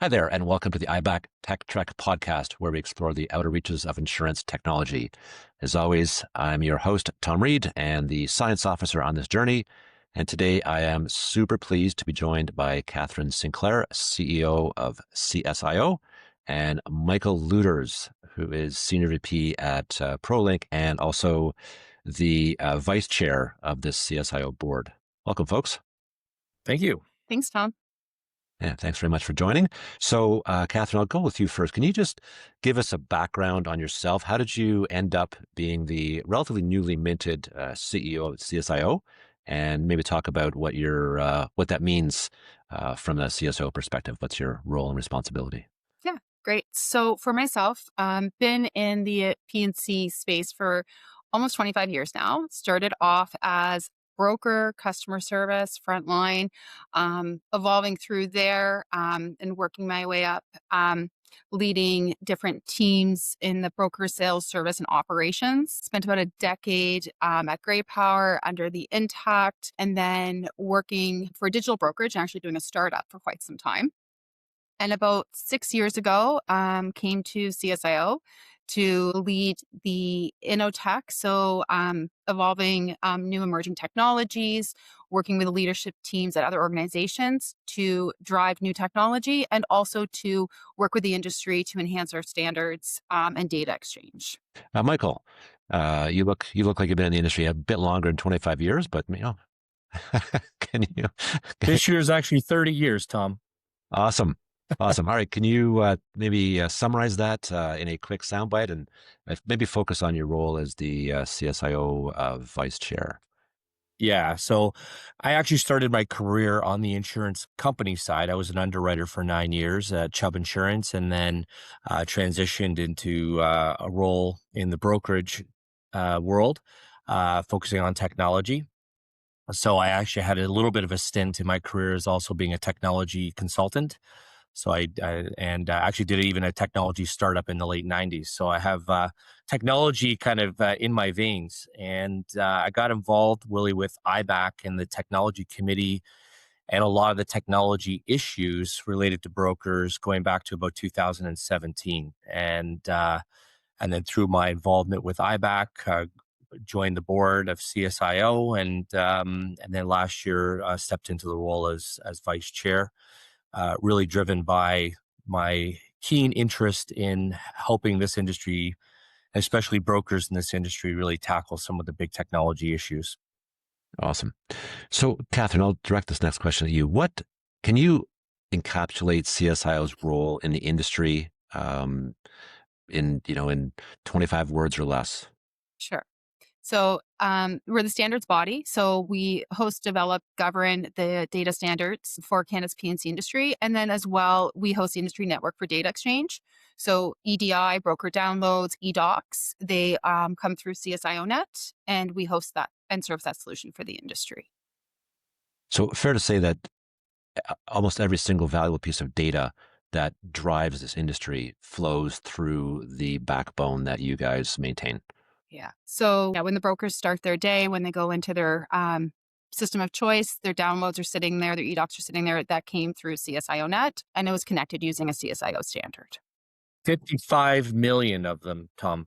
Hi there, and welcome to the iBAC Tech Trek podcast, where we explore the outer reaches of insurance technology. As always, I'm your host, Tom Reid, and the science officer on this journey. And today I am super pleased to be joined by Kathryn Sinclair, CEO of CSIO, and Michael Loeters, who is Senior VP at ProLink and also the Vice Chair of this CSIO board. Welcome, folks. Thank you. Thanks, Tom. Yeah, thanks very much for joining. So, Kathryn, I'll go with you first. Can you just give us a background on yourself? How did you end up being the relatively newly minted CEO of CSIO, and maybe talk about what what that means from a CSO perspective? What's your role and responsibility? Yeah, great. So for myself, been in the P&C space for almost 25 years now. Started off as broker, customer service, frontline, evolving through there and working my way up, leading different teams in the broker sales, service, and operations. Spent about a decade at Grey Power under the Intact, and then working for a digital brokerage and actually doing a startup for quite some time. And about 6 years ago, came to CSIO to lead the InnoTech. So evolving new emerging technologies, working with leadership teams at other organizations to drive new technology, and also to work with the industry to enhance our standards and data exchange. Michael, you look like you've been in the industry a bit longer than 25 years, but can you? This year is actually 30 years, Tom. Awesome. Awesome. All right. Can you maybe summarize that in a quick soundbite and maybe focus on your role as the CSIO Vice Chair? Yeah. So I actually started my career on the insurance company side. I was an underwriter for 9 years at Chubb Insurance, and then transitioned into a role in the brokerage world, focusing on technology. So I actually had a little bit of a stint in my career as also being a technology consultant. So I actually did even a technology startup in the late 90s. So I have technology kind of in my veins. And I got involved really with iBAC and the technology committee and a lot of the technology issues related to brokers going back to about 2017. And then through my involvement with iBAC, joined the board of CSIO, and then last year stepped into the role as vice chair. Really driven by my keen interest in helping this industry, especially brokers in this industry, really tackle some of the big technology issues. Awesome. So, Kathryn, I'll direct this next question at you. What can you encapsulate CSIO's role in the industry in 25 words or less? Sure. So we're the standards body. So we host, develop, govern the data standards for Canada's P&C industry. And then as well, we host the industry network for data exchange. So EDI, broker downloads, eDocs, they come through CSIO Net, and we host that and serve that solution for the industry. So fair to say that almost every single valuable piece of data that drives this industry flows through the backbone that you guys maintain. Yeah. So when the brokers start their day, when they go into their system of choice, their downloads are sitting there, their eDocs are sitting there. That came through CSIO Net, and it was connected using a CSIO standard. 55 million of them, Tom.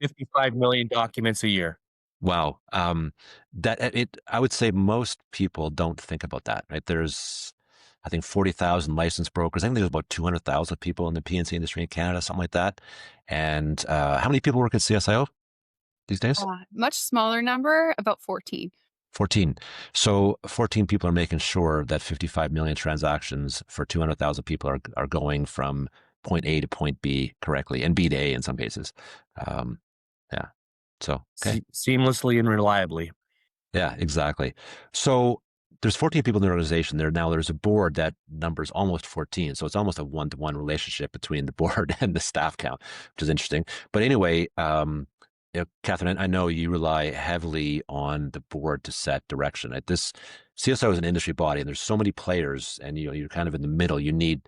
55 million documents a year. Wow. I would say most people don't think about that, right? There's, I think, 40,000 licensed brokers. I think there's about 200,000 people in the P&C industry in Canada, something like that. And how many people work at CSIO these days? Much smaller number, about 14. 14. So 14 people are making sure that 55 million transactions for 200,000 people are going from point A to point B correctly, and B to A in some cases. Yeah. So, okay. Seamlessly and reliably. Yeah, exactly. So there's 14 people in the organization there. Now there's a board that numbers almost 14. So it's almost a one-to-one relationship between the board and the staff count, which is interesting. But anyway, Kathryn, I know you rely heavily on the board to set direction. This CSO is an industry body, and there's so many players, and you're kind of in the middle. You need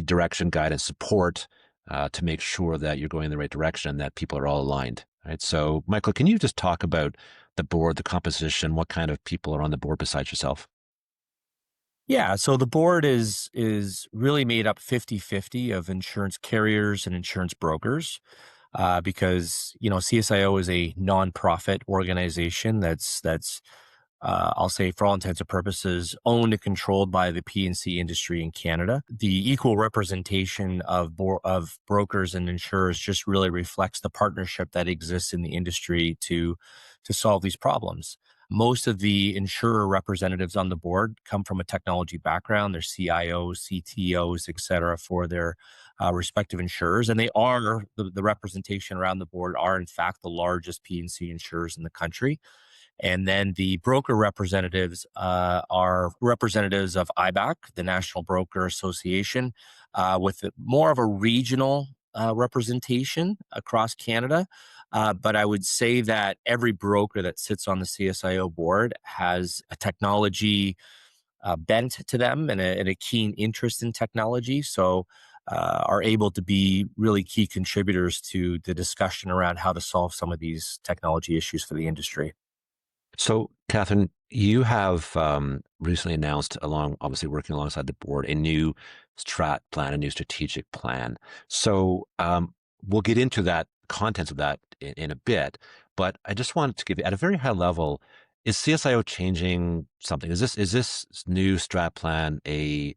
direction, guidance, support to make sure that you're going in the right direction, that people are all aligned. Right. So, Michael, can you just talk about the board, the composition, what kind of people are on the board besides yourself? Yeah, so the board is really made up 50-50 of insurance carriers and insurance brokers. Because CSIO is a nonprofit organization that's I'll say for all intents and purposes owned and controlled by the P&C industry in Canada. The equal representation of brokers and insurers just really reflects the partnership that exists in the industry to solve these problems. Most of the insurer representatives on the board come from a technology background. They're CIOs, CTOs, et cetera, for their respective insurers. And they are, the representation around the board are, in fact, the largest P&C insurers in the country. And then the broker representatives are representatives of iBAC, the National Broker Association, with more of a regional representation across Canada. But I would say that every broker that sits on the CSIO board has a technology bent to them and a keen interest in technology. So are able to be really key contributors to the discussion around how to solve some of these technology issues for the industry. So, Kathryn, you have recently announced, obviously working alongside the board, a new strat plan, a new strategic plan. So, we'll get into that contents of that in a bit. But I just wanted to give you, at a very high level, is CSIO changing something? Is this new strat plan a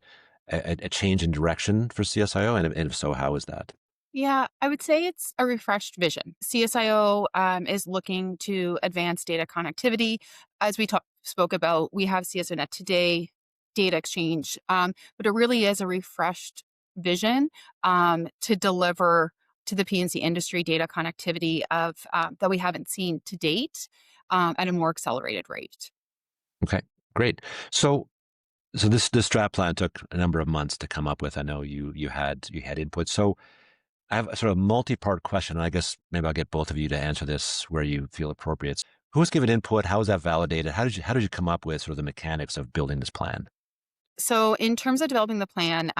change in direction for CSIO? And if so, how is that? Yeah, I would say it's a refreshed vision. CSIO is looking to advance data connectivity. As we spoke about, we have CSINet today, data exchange, but it really is a refreshed vision to deliver to the PNC industry data connectivity of that we haven't seen to date at a more accelerated rate. Okay, great. So this strat plan took a number of months to come up with. I know you had input. So I have a sort of multi-part question, and I guess maybe I'll get both of you to answer this where you feel appropriate. Who's given input? How was that validated? How did you come up with sort of the mechanics of building this plan? So in terms of developing the plan,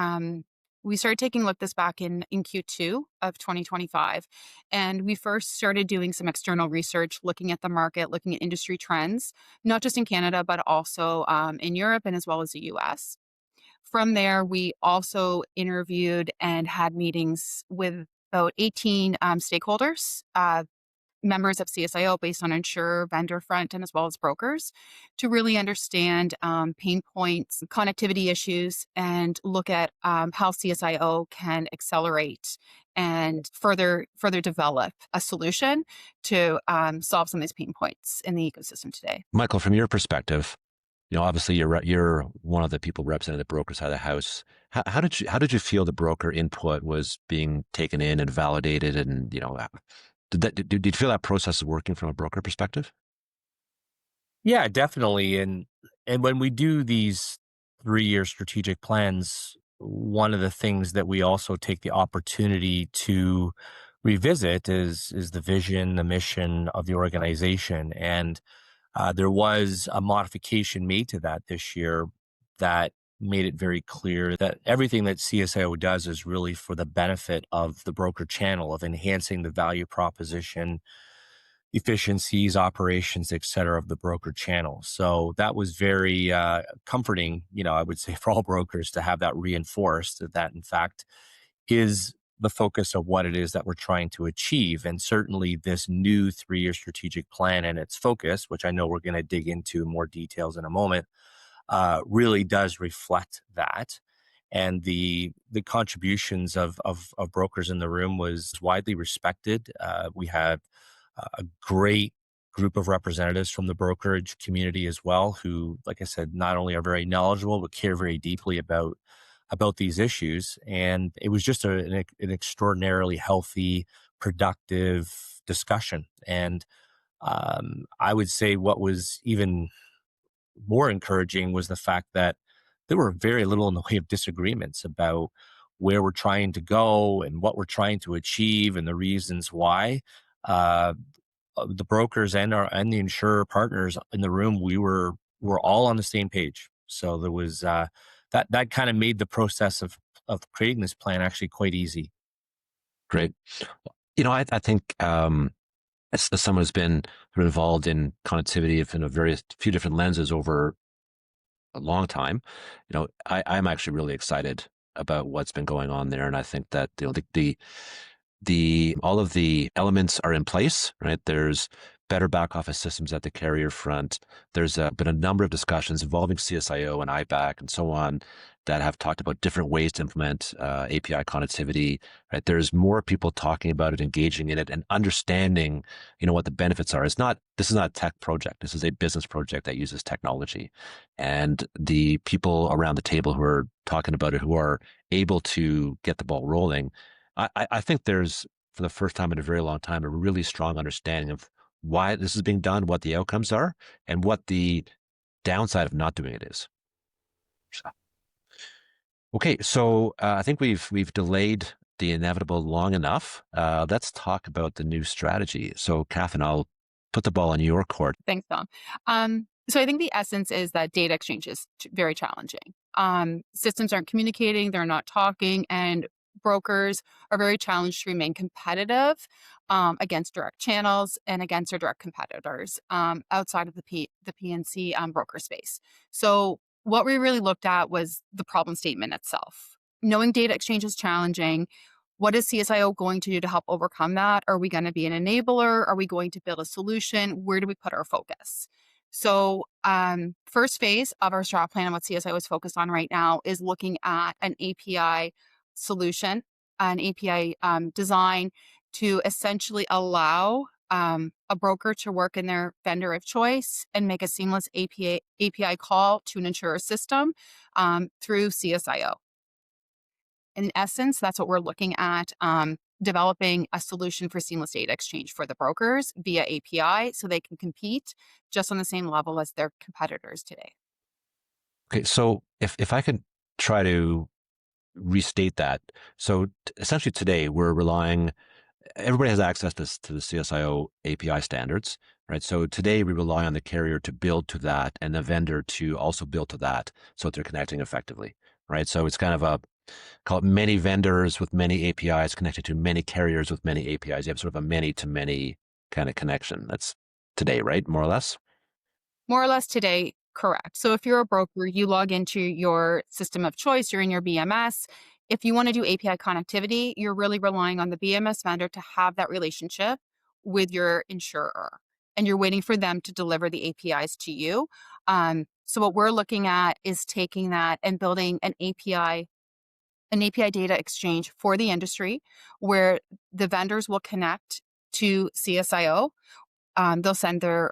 we started taking a look this back in Q2 of 2025. And we first started doing some external research, looking at the market, looking at industry trends, not just in Canada, but also in Europe and as well as the US. From there, we also interviewed and had meetings with about 18 stakeholders, members of CSIO based on insurer, vendor front, and as well as brokers to really understand pain points, connectivity issues, and look at how CSIO can accelerate and further develop a solution to solve some of these pain points in the ecosystem today. Michael, from your perspective, obviously you're one of the people representing the broker side of the house. How did you feel the broker input was being taken in and validated, and did you feel that process is working from a broker perspective? Yeah, definitely. And when we do these 3-year strategic plans, one of the things that we also take the opportunity to revisit is the vision, the mission of the organization. And there was a modification made to that this year that made it very clear that everything that CSIO does is really for the benefit of the broker channel, of enhancing the value proposition, efficiencies, operations, et cetera, of the broker channel. So that was very comforting, I would say, for all brokers to have that reinforced, that in fact is the focus of what it is that we're trying to achieve. And certainly this new 3-year strategic plan and its focus, which I know we're going to dig into more details in a moment, really does reflect that. And the contributions of brokers in the room was widely respected. We had a great group of representatives from the brokerage community as well, who, like I said, not only are very knowledgeable, but care very deeply about these issues. And it was just an extraordinarily healthy, productive discussion. And I would say what was even more encouraging was the fact that there were very little in the way of disagreements about where we're trying to go and what we're trying to achieve and the reasons why. Uh, the brokers and the insurer partners in the room, were all on the same page. So there was that kind of made the process of creating this plan actually quite easy. Great. I think as someone who's been sort of involved in connectivity in a few different lenses over a long time. I'm actually really excited about what's been going on there, and I think that the all of the elements are in place, right? There's better back office systems at the carrier front. There's been a number of discussions involving CSIO and iBAC and so on that have talked about different ways to implement API connectivity, right? There's more people talking about it, engaging in it, and understanding, what the benefits are. This is not a tech project. This is a business project that uses technology. And the people around the table who are talking about it, who are able to get the ball rolling, I think there's, for the first time in a very long time, a really strong understanding of why this is being done, what the outcomes are, and what the downside of not doing it is. So, okay, so I think we've delayed the inevitable long enough. Let's talk about the new strategy. So, Kathryn, I'll put the ball in your court. Thanks, Tom. So I think the essence is that data exchange is very challenging. Systems aren't communicating, they're not talking, and brokers are very challenged to remain competitive against direct channels and against their direct competitors outside of the PNC broker space. So what we really looked at was the problem statement itself. Knowing data exchange is challenging. What is CSIO going to do to help overcome that? Are we going to be an enabler? Are we going to build a solution? Where do we put our focus? So first phase of our strat plan and what CSIO is focused on right now is looking at an API solution, an API design to essentially allow a broker to work in their vendor of choice and make a seamless API call to an insurer system through CSIO. In essence, that's what we're looking at, developing a solution for seamless data exchange for the brokers via API so they can compete just on the same level as their competitors today. Okay, so if I could try to restate that. So essentially today everybody has access to the CSIO API standards, right? So today we rely on the carrier to build to that and the vendor to also build to that so that they're connecting effectively, right? So it's kind of call it many vendors with many APIs connected to many carriers with many APIs. You have sort of a many to many kind of connection. That's today, right? More or less? More or less today, correct. So if you're a broker, you log into your system of choice, you're in your BMS. If you want to do API connectivity, you're really relying on the BMS vendor to have that relationship with your insurer. And you're waiting for them to deliver the APIs to you. So what we're looking at is taking that and building an API data exchange for the industry where the vendors will connect to CSIO. They'll send their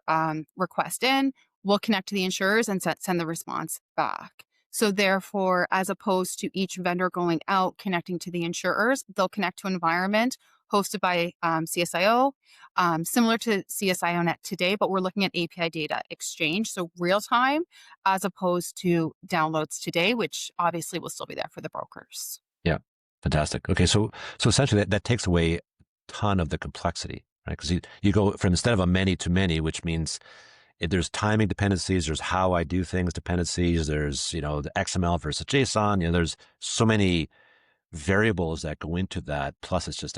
request in, we'll connect to the insurers and send the response back. So therefore, as opposed to each vendor going out connecting to the insurers, they'll connect to an environment hosted by CSIO, similar to CSIO Net today, but we're looking at API data exchange, so real time, as opposed to downloads today, which obviously will still be there for the brokers. Yeah, fantastic. Okay, so essentially that takes away a ton of the complexity, right? Because you go from instead of a many to many, which means if there's timing dependencies, there's how I do things dependencies, there's, the XML versus JSON, there's so many variables that go into that. Plus it's just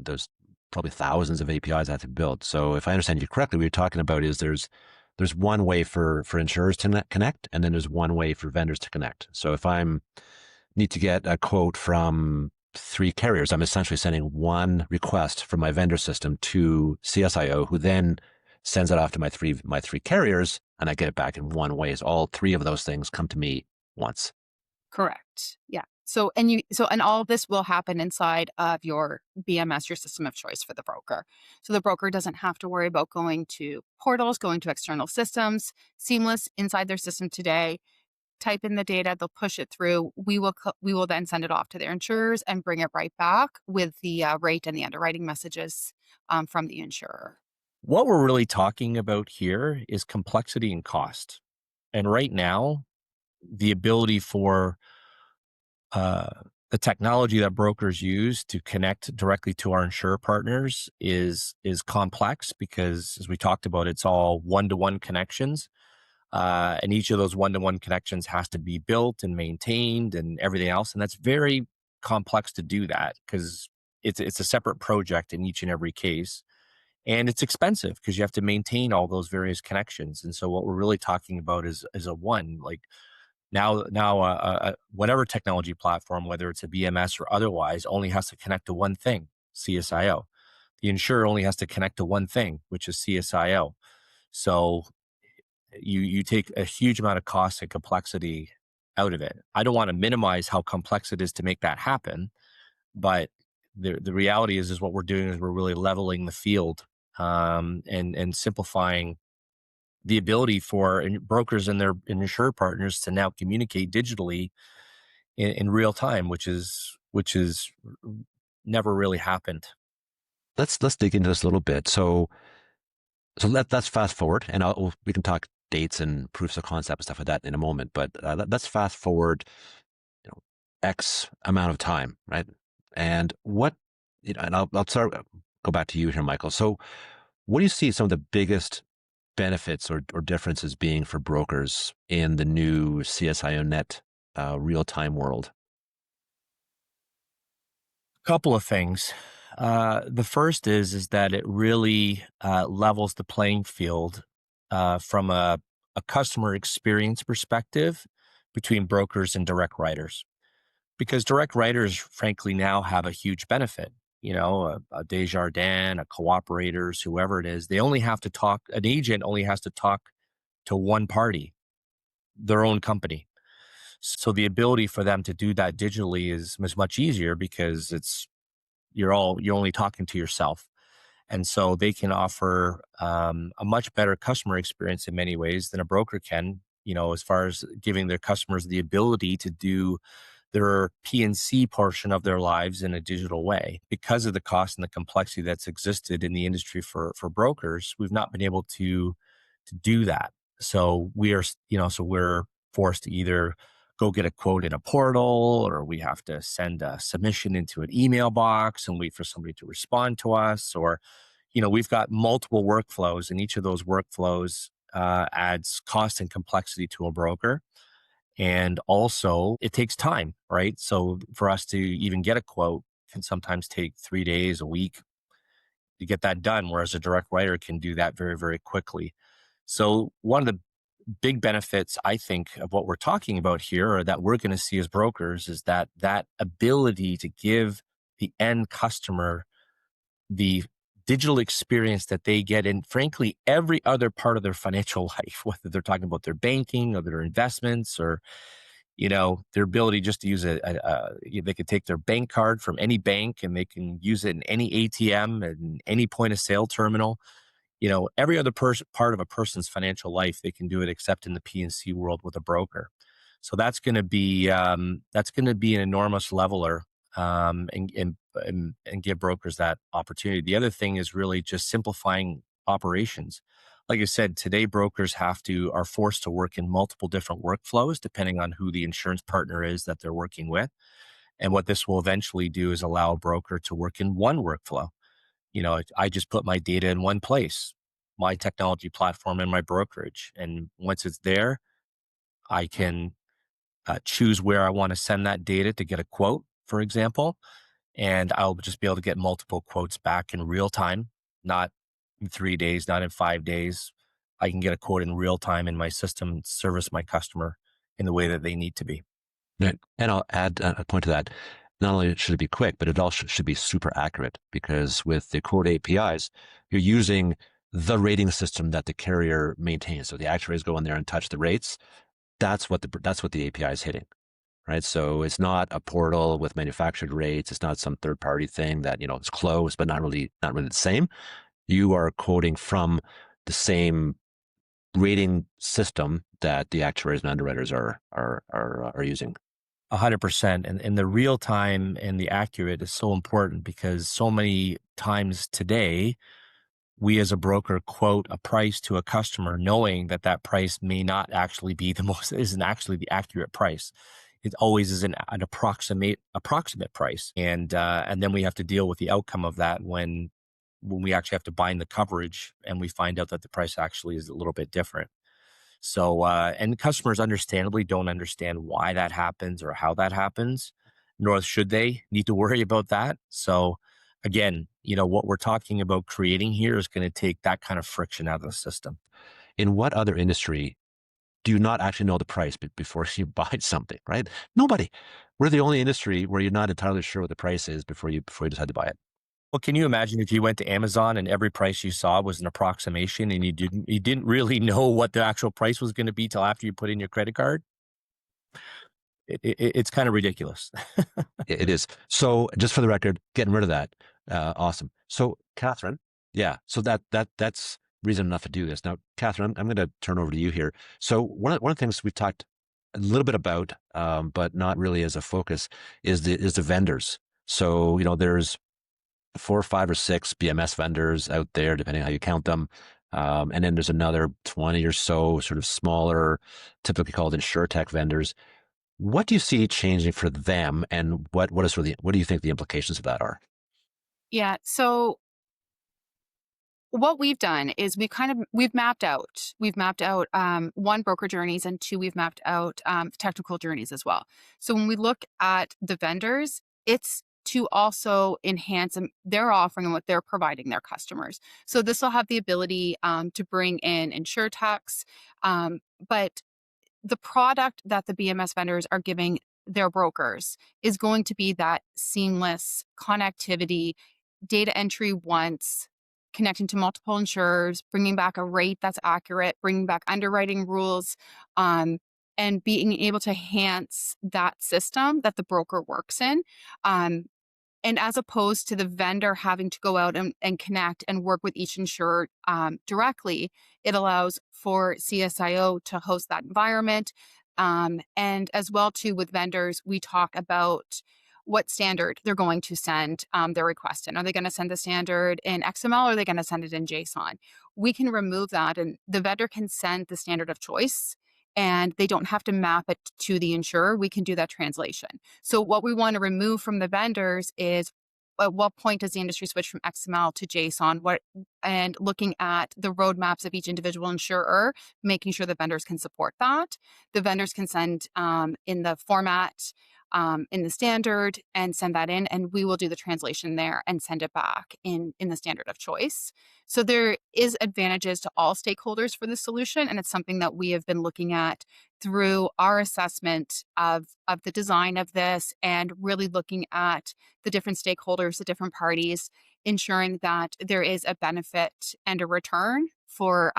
there's probably thousands of APIs I have to build. So if I understand you correctly, what you're talking about is there's one way for insurers to connect, and then there's one way for vendors to connect. So if need to get a quote from 3 carriers, I'm essentially sending one request from my vendor system to CSIO, who then sends it off to my three carriers, and I get it back in one way. So all 3 of those things come to me once. Correct. Yeah. So and all of this will happen inside of your BMS, your system of choice for the broker. So the broker doesn't have to worry about going to portals, going to external systems, seamless inside their system today. Type in the data, they'll push it through. We will then send it off to their insurers and bring it right back with the rate and the underwriting messages from the insurer. What we're really talking about here is complexity and cost. And right now, the ability for the technology that brokers use to connect directly to our insurer partners is complex because, as we talked about, it's all one-to-one connections. And each of those one-to-one connections has to be built and maintained and everything else. And that's very complex to do that because it's a separate project in each and every case. And it's expensive because you have to maintain all those various connections. And so what we're really talking about is a one, like Now, whatever technology platform, whether it's a BMS or otherwise, only has to connect to one thing, CSIO. The insurer only has to connect to one thing, which is CSIO. So you take a huge amount of cost and complexity out of it. I don't want to minimize how complex it is to make that happen, but the reality is what we're doing is we're really leveling the field, and simplifying the ability for brokers and their insurer partners to now communicate digitally in real time, which is never really happened. Let's dig into this a little bit. So let's fast forward, and we can talk dates and proofs of concept and stuff like that in a moment. But let's fast forward, X amount of time, right? And and I'll go back to you here, Michael. So, what do you see some of the biggest benefits or differences being for brokers in the new CSIO net real time world? Couple of things. The first is that it really levels the playing field from a customer experience perspective between brokers and direct writers, because direct writers, frankly, now have a huge benefit. A Desjardins, a Cooperators, whoever it is, they only have to talk. An agent only has to talk to one party, their own company. So the ability for them to do that digitally is much easier because you're only talking to yourself. And so they can offer a much better customer experience in many ways than a broker can, as far as giving their customers the ability to do their P&C portion of their lives in a digital way. Because of the cost and the complexity that's existed in the industry for brokers, we've not been able to do that. So we're forced to either go get a quote in a portal, or we have to send a submission into an email box and wait for somebody to respond to us. Or, we've got multiple workflows, and each of those workflows adds cost and complexity to a broker. And also it takes time, right? So for us to even get a quote can sometimes take 3 days, a week to get that done, whereas a direct writer can do that very, very quickly. So one of the big benefits, I think, of what we're talking about here, or that we're going to see as brokers, is that ability to give the end customer the digital experience that they get in, frankly, every other part of their financial life, whether they're talking about their banking or their investments, or their ability just to use they could take their bank card from any bank and they can use it in any ATM and any point of sale terminal. Every other part of a person's financial life, they can do it except in the P&C world with a broker. So that's going to be an enormous leveler, and give brokers that opportunity. The other thing is really just simplifying operations. Like I said, today brokers are forced to work in multiple different workflows depending on who the insurance partner is that they're working with. And what this will eventually do is allow a broker to work in one workflow. I just put my data in one place, my technology platform and my brokerage. And once it's there, I can choose where I want to send that data to get a quote, for example. And I'll just be able to get multiple quotes back in real time, not in 3 days, not in 5 days. I can get a quote in real time in my system, service my customer in the way that they need to be. Right. And I'll add a point to that. Not only should it be quick, but it also should be super accurate, because with the quote APIs, you're using the rating system that the carrier maintains. So the actuaries go in there and touch the rates. That's what the API is hitting, right? So it's not a portal with manufactured rates. It's not some third party thing that it's close, but not really the same. You are quoting from the same rating system that the actuaries and underwriters are using. 100%. And the real time and the accurate is so important, because so many times today, we as a broker quote a price to a customer knowing that price may not actually be isn't actually the accurate price. It always is an approximate price. And then we have to deal with the outcome of that when we actually have to bind the coverage and we find out that the price actually is a little bit different. So, and customers understandably don't understand why that happens or how that happens, nor should they need to worry about that. So again, what we're talking about creating here is going to take that kind of friction out of the system. In what other industry do you not actually know the price before you buy something, right? Nobody. We're the only industry where you're not entirely sure what the price is before you decide to buy it. Well, can you imagine if you went to Amazon and every price you saw was an approximation and you didn't really know what the actual price was going to be till after you put in your credit card? It's kind of ridiculous. It is. So just for the record, getting rid of that. Awesome. So Kathryn, yeah. So that's reason enough to do this. Now, Kathryn, I'm going to turn over to you here. So one of the things we've talked a little bit about, but not really as a focus, is the vendors. So there's 4, 5, or 6 BMS vendors out there, depending how you count them. And then there's another 20 or so sort of smaller, typically called insurtech vendors. What do you see changing for them, and what do you think the implications of that are? Yeah. So what we've done is we've mapped out one, broker journeys, and two, we've mapped out technical journeys as well. So when we look at the vendors, it's to also enhance their offering and what they're providing their customers. So this will have the ability to bring in insurtechs, but the product that the BMS vendors are giving their brokers is going to be that seamless connectivity, data entry once, connecting to multiple insurers, bringing back a rate that's accurate, bringing back underwriting rules, and being able to enhance that system that the broker works in. And as opposed to the vendor having to go out and connect and work with each insurer directly, it allows for CSIO to host that environment. And as well, too, with vendors, we talk about what standard they're going to send their request in. Are they going to send the standard in XML, or are they going to send it in JSON? We can remove that, and the vendor can send the standard of choice, and they don't have to map it to the insurer. We can do that translation. So what we want to remove from the vendors is, at what point does the industry switch from XML to JSON? And looking at the roadmaps of each individual insurer, making sure the vendors can support that. The vendors can send in the format, in the standard, and send that in, and we will do the translation there and send it back in the standard of choice. So there is advantages to all stakeholders for the solution, and it's something that we have been looking at through our assessment of the design of this, and really looking at the different stakeholders, the different parties, ensuring that there is a benefit and a return for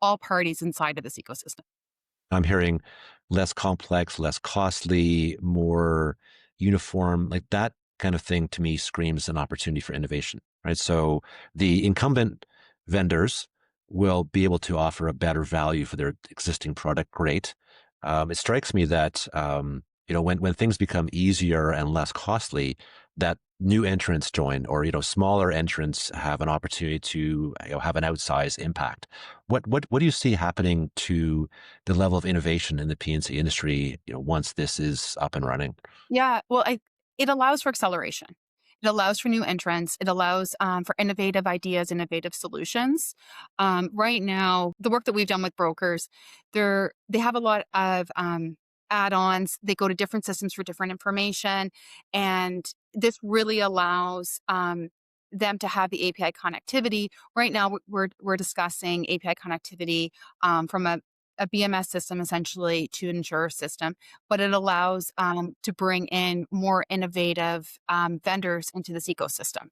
all parties inside of this ecosystem. I'm hearing less complex, less costly, more uniform, like that kind of thing to me screams an opportunity for innovation, right? So the incumbent vendors will be able to offer a better value for their existing product. Great. It strikes me that when things become easier and less costly, that new entrants join, or smaller entrants have an opportunity to have an outsized impact. What do you see happening to the level of innovation in the P&C industry once this is up and running? Yeah, well, it allows for acceleration. It allows for new entrants. It allows for innovative ideas, innovative solutions. Right now, the work that we've done with brokers, they have a lot of add-ons. They go to different systems for different information, and this really allows them to have the API connectivity. Right now, we're discussing API connectivity from a BMS system essentially to an insurer system, but it allows to bring in more innovative vendors into this ecosystem.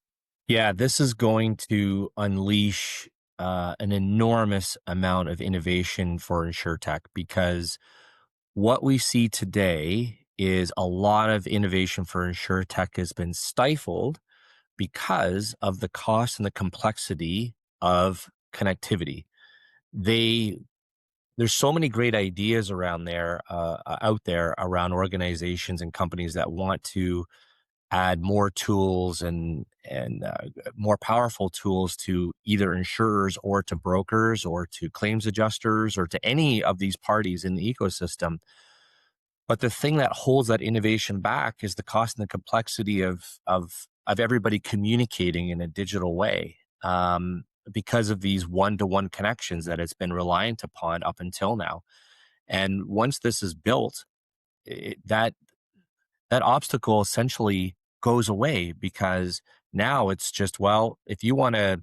Yeah, this is going to unleash an enormous amount of innovation for insurtech, because what we see today is a lot of innovation for insurtech has been stifled because of the cost and the complexity of connectivity. There's so many great ideas around there, out there around organizations and companies that want to add more tools and more powerful tools to either insurers or to brokers or to claims adjusters or to any of these parties in the ecosystem. But the thing that holds that innovation back is the cost and the complexity of everybody communicating in a digital way, because of these one-to-one connections that it's been reliant upon up until now. And once this is built, that obstacle essentially goes away, because now it's just, well, if you want to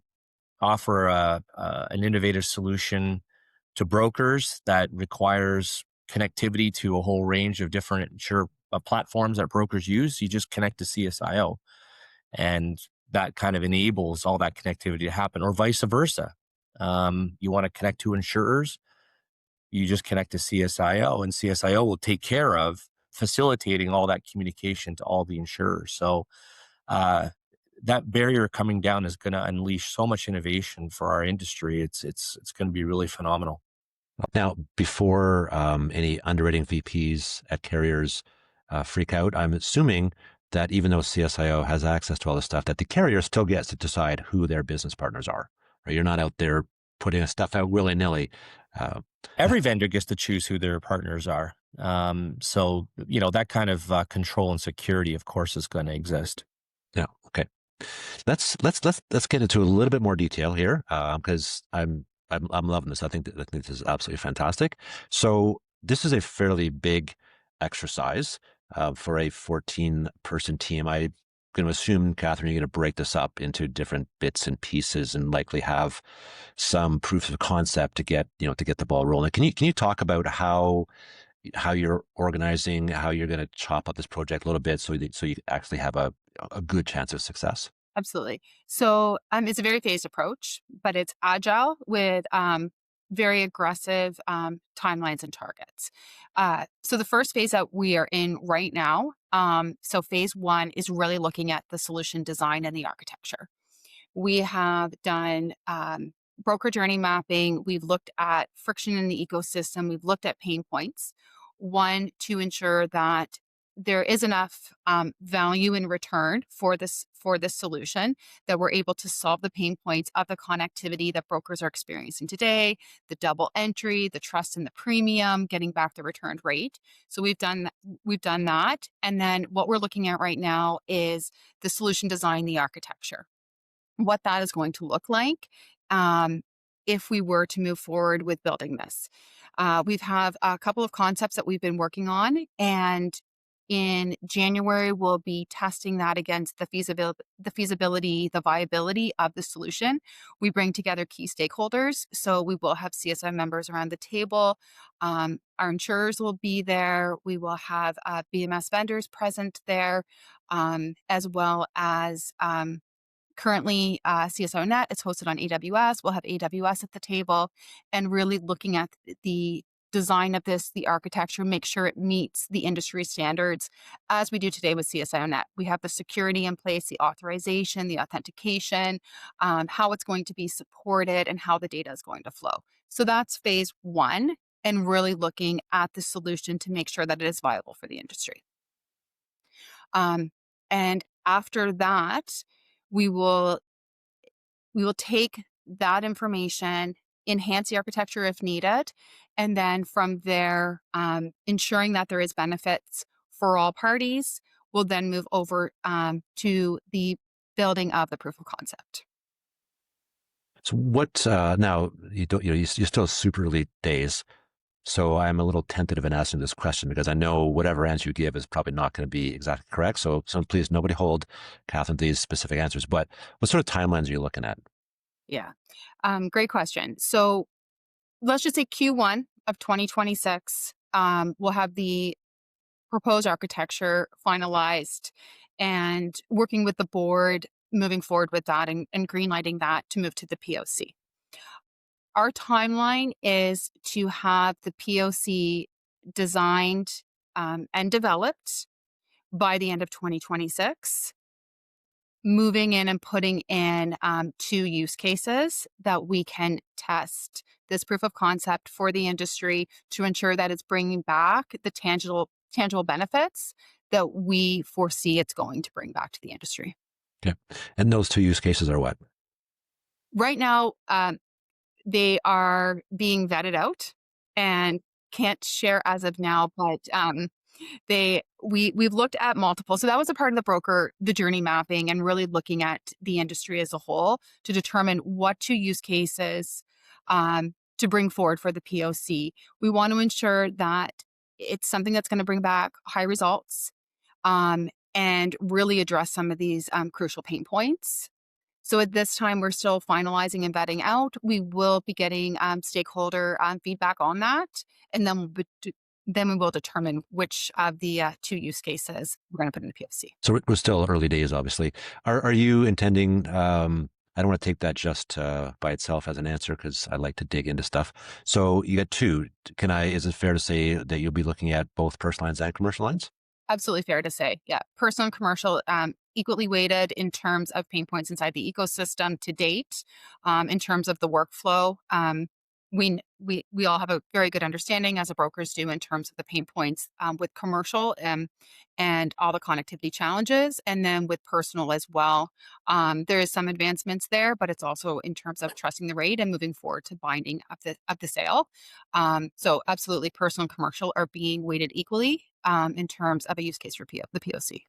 offer an innovative solution to brokers that requires connectivity to a whole range of different platforms that brokers use. You just connect to CSIO, and that kind of enables all that connectivity to happen, or vice versa. You want to connect to insurers, you just connect to CSIO, and CSIO will take care of facilitating all that communication to all the insurers. So that barrier coming down is going to unleash so much innovation for our industry. It's going to be really phenomenal. Now, before any underwriting VPs at carriers freak out, I'm assuming that even though CSIO has access to all this stuff, that the carrier still gets to decide who their business partners are. Right? You're not out there putting stuff out willy-nilly. Every vendor gets to choose who their partners are. So, that kind of control and security, of course, is going to exist. Yeah. Okay. Let's get into a little bit more detail here, because I'm loving this. I think this is absolutely fantastic. So this is a fairly big exercise for a 14-person team. I'm going to assume, Kathryn, you're going to break this up into different bits and pieces and likely have some proof of concept to get the ball rolling. Can you talk about how you're organizing, how you're going to chop up this project a little bit so you actually have a good chance of success? Absolutely. So it's a very phased approach, but it's agile with very aggressive timelines and targets. So the first phase that we are in right now, so phase one is really looking at the solution design and the architecture. We have done broker journey mapping. We've looked at friction in the ecosystem. We've looked at pain points. One, to ensure that there is enough value in return for this solution, that we're able to solve the pain points of the connectivity that brokers are experiencing today, the double entry, the trust in the premium, getting back the returned rate. So we've done that. And then what we're looking at right now is the solution design, the architecture, what that is going to look like if we were to move forward with building this. We've have a couple of concepts that we've been working on, and in January, we'll be testing that against the feasibility, the viability of the solution. We bring together key stakeholders. So we will have CSI members around the table. Our insurers will be there. We will have BMS vendors present there, as well as currently CSIO Net. It's hosted on AWS. We'll have AWS at the table, and really looking at the design of this, the architecture, make sure it meets the industry standards as we do today with CSIO Net. We have the security in place, the authorization, the authentication, how it's going to be supported, and how the data is going to flow. So that's phase one, and really looking at the solution to make sure that it is viable for the industry. And after that, we will take that information, enhance the architecture if needed, and then from there, ensuring that there is benefits for all parties, we'll then move over to the building of the proof of concept. So what now? You're still super early days, so I'm a little tentative in asking this question because I know whatever answer you give is probably not going to be exactly correct. So please, nobody hold Kathryn these specific answers. But what sort of timelines are you looking at? Yeah, great question. So let's just say Q1 of 2026, we'll have the proposed architecture finalized and working with the board, moving forward with that and greenlighting that to move to the POC. Our timeline is to have the POC designed and developed by the end of 2026. Moving in and putting in 2 use cases that we can test this proof of concept for the industry to ensure that it's bringing back the tangible benefits that we foresee it's going to bring back to the industry. Okay. And those 2 use cases are what? Right now, they are being vetted out and can't share as of now, but we've looked at multiple. So that was a part of the journey mapping, and really looking at the industry as a whole to determine what 2 use cases to bring forward for the POC. We want to ensure that it's something that's going to bring back high results and really address some of these crucial pain points. So at this time, we're still finalizing and vetting out. We will be getting stakeholder feedback on that, and then we will determine which of the two use cases we're going to put in the POC. So we're still early days, obviously. Are you intending? I don't want to take that just by itself as an answer because I like to dig into stuff. So you got two. Is it fair to say that you'll be looking at both personal lines and commercial lines? Absolutely fair to say. Yeah. Personal and commercial, equally weighted in terms of pain points inside the ecosystem to date. In terms of the workflow, we all have a very good understanding, as the brokers do, in terms of the pain points with commercial and all the connectivity challenges. And then with personal as well, there is some advancements there, but it's also in terms of trusting the rate and moving forward to binding of the sale. So absolutely, personal and commercial are being weighted equally in terms of a use case for the POC.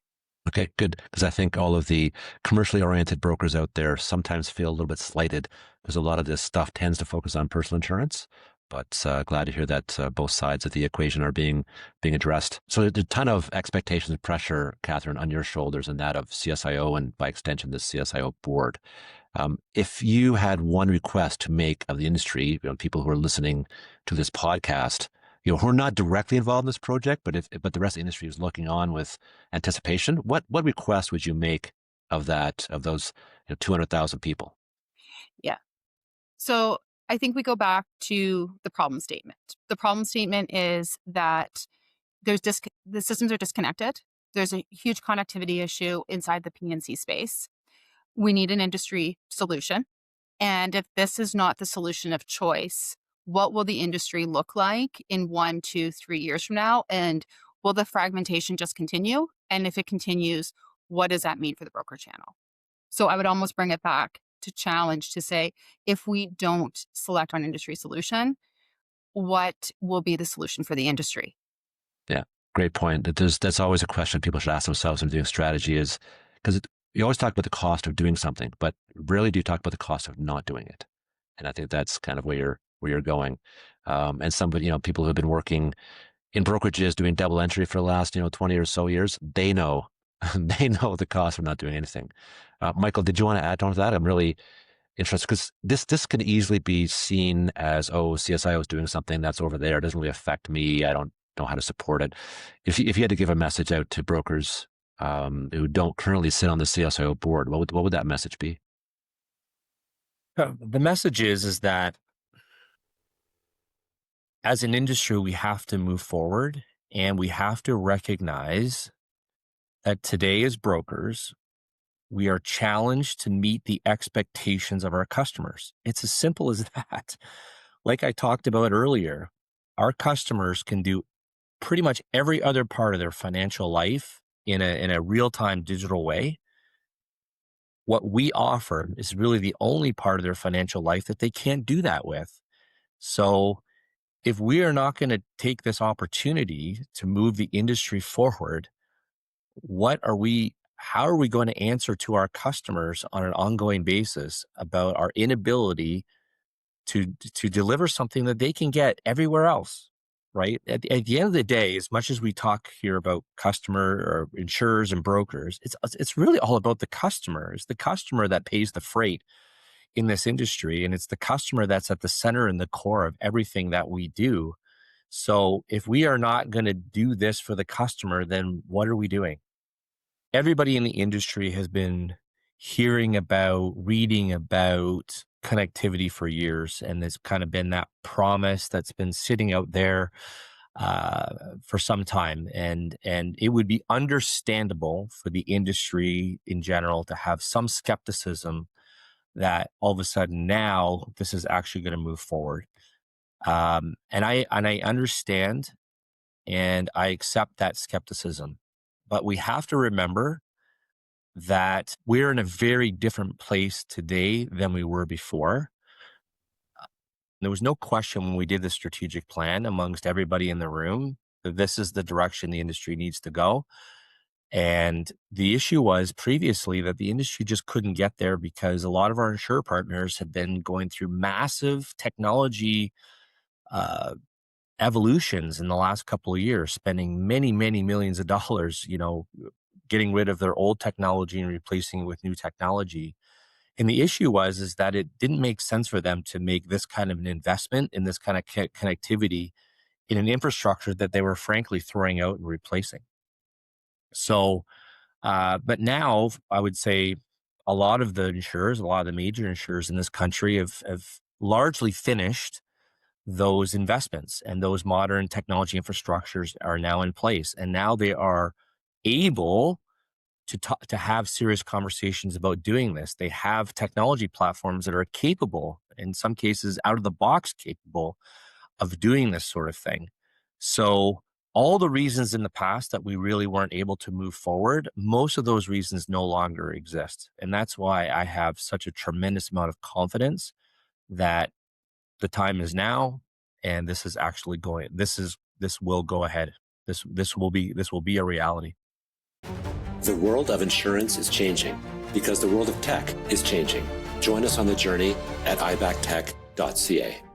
Okay, good. Because I think all of the commercially oriented brokers out there sometimes feel a little bit slighted because a lot of this stuff tends to focus on personal insurance. But glad to hear that both sides of the equation are being addressed. So there's a ton of expectations and pressure, Kathryn, on your shoulders and that of CSIO and by extension the CSIO board. If you had one request to make of the industry, people who are listening to this podcast, who are not directly involved in this project, but the rest of the industry is looking on with anticipation, what request would you make of those 200,000 people? Yeah. So I think we go back to the problem statement. The problem statement is that the systems are disconnected. There's a huge connectivity issue inside the P&C space. We need an industry solution. And if this is not the solution of choice, what will the industry look like in 1, 2, 3 years from now? And will the fragmentation just continue? And if it continues, what does that mean for the broker channel? So I would almost bring it back to challenge to say, if we don't select an industry solution, what will be the solution for the industry? Yeah, great point. That's always a question people should ask themselves when doing strategy is because you always talk about the cost of doing something, but rarely do you talk about the cost of not doing it. And I think that's kind of where you're going. And people who have been working in brokerages doing double entry for the last 20 or so years, they know the cost of not doing anything. Michael, did you want to add on to that? I'm really interested because this can easily be seen as, CSIO is doing something that's over there. It doesn't really affect me. I don't know how to support it. If you had to give a message out to brokers who don't currently sit on the CSIO board, what would that message be? The message is that as an industry, we have to move forward and we have to recognize that today as brokers, we are challenged to meet the expectations of our customers. It's as simple as that. Like I talked about earlier, our customers can do pretty much every other part of their financial life in a real-time digital way. What we offer is really the only part of their financial life that they can't do that with. So if we are not going to take this opportunity to move the industry forward, how are we going to answer to our customers on an ongoing basis about our inability to deliver something that they can get everywhere else, right? At the end of the day, as much as we talk here about customer or insurers and brokers, it's really all about the customer. It's the customer that pays the freight in this industry, and it's the customer that's at the center and the core of everything that we do. So if we are not going to do this for the customer, then what are we doing? Everybody in the industry has been reading about connectivity for years, and there's kind of been that promise that's been sitting out there for some time. And it would be understandable for the industry in general to have some skepticism that all of a sudden now this is actually going to move forward. And I understand and I accept that skepticism. But we have to remember that we're in a very different place today than we were before. There was no question when we did the strategic plan amongst everybody in the room that this is the direction the industry needs to go. And the issue was previously that the industry just couldn't get there because a lot of our insurer partners had been going through massive technology evolutions in the last couple of years, spending many, many millions of dollars, getting rid of their old technology and replacing it with new technology. And the issue is that it didn't make sense for them to make this kind of an investment in this kind of connectivity in an infrastructure that they were frankly throwing out and replacing. So, but now I would say a lot of the insurers, a lot of the major insurers in this country have largely finished those investments, and those modern technology infrastructures are now in place. And now they are able to have serious conversations about doing this. They have technology platforms that are capable, in some cases out of the box capable, of doing this sort of thing. So all the reasons in the past that we really weren't able to move forward, most of those reasons no longer exist. And that's why I have such a tremendous amount of confidence that the time is now, and this is actually going, this will go ahead. This will be a reality. The world of insurance is changing because the world of tech is changing. Join us on the journey at ibactech.ca.